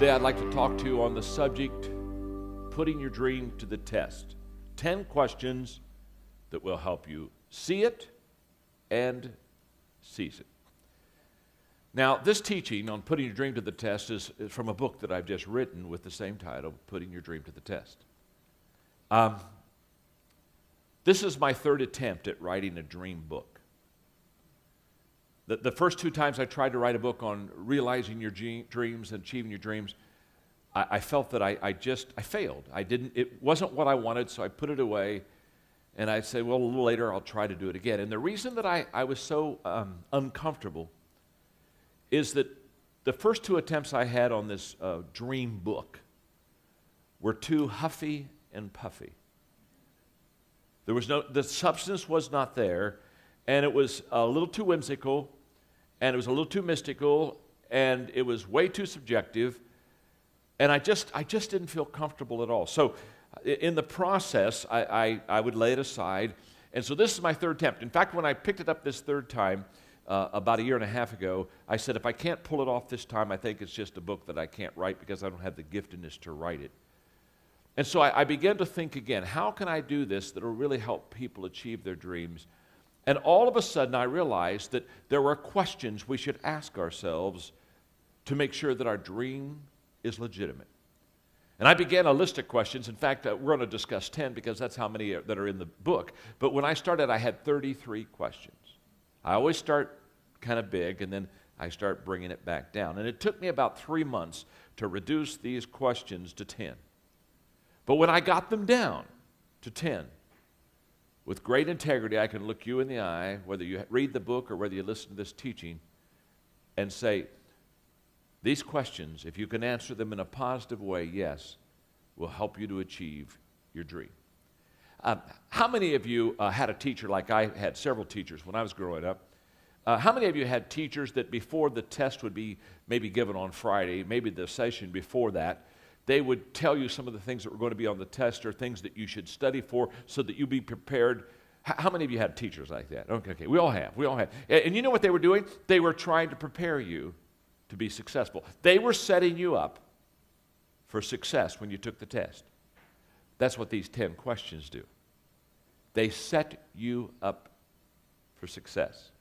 Today I'd like to talk to you on the subject, putting your dream to the test. 10 questions that will help you see it and seize it. Now, this teaching on putting your dream to the test is from a book that I've just written with the same title, Putting Your Dream to the Test. This is my third attempt at writing a dream book. The first two times I tried to write a book on realizing your dreams and achieving your dreams, I felt that I failed. It wasn't what I wanted, so I put it away, and I said, well, a little later I'll try to do it again. And the reason that I was so uncomfortable is that the first two attempts I had on this dream book were too huffy and puffy. The substance was not there, and it was a little too whimsical, and it was a little too mystical, and it was way too subjective, and I just didn't feel comfortable at all. So in the process, I would lay it aside, and so this is my third attempt. In fact, when I picked it up this third time, about a year and a half ago, I said, if I can't pull it off this time, I think it's just a book that I can't write because I don't have the giftedness to write it. And so I began to think again, how can I do this that will really help people achieve their dreams? And all of a sudden, I realized that there were questions we should ask ourselves to make sure that our dream is legitimate. And I began a list of questions. In fact, we're going to discuss 10 because that's how many that are in the book. But when I started, I had 33 questions. I always start kind of big, and then I start bringing it back down. And it took me about 3 months to reduce these questions to 10. But when I got them down to 10, with great integrity, I can look you in the eye, whether you read the book or whether you listen to this teaching, and say, these questions, if you can answer them in a positive way, yes, will help you to achieve your dream. How many of you had a teacher, like I had several teachers when I was growing up? How many of you had teachers that before the test would be maybe given on Friday, maybe the session before that, they would tell you some of the things that were going to be on the test or things that you should study for so that you be prepared? How many of you had teachers like that? Okay, we all have. And you know what they were doing? They were trying to prepare you to be successful. They were setting you up for success when you took the test. That's what these 10 questions do. They set you up for success.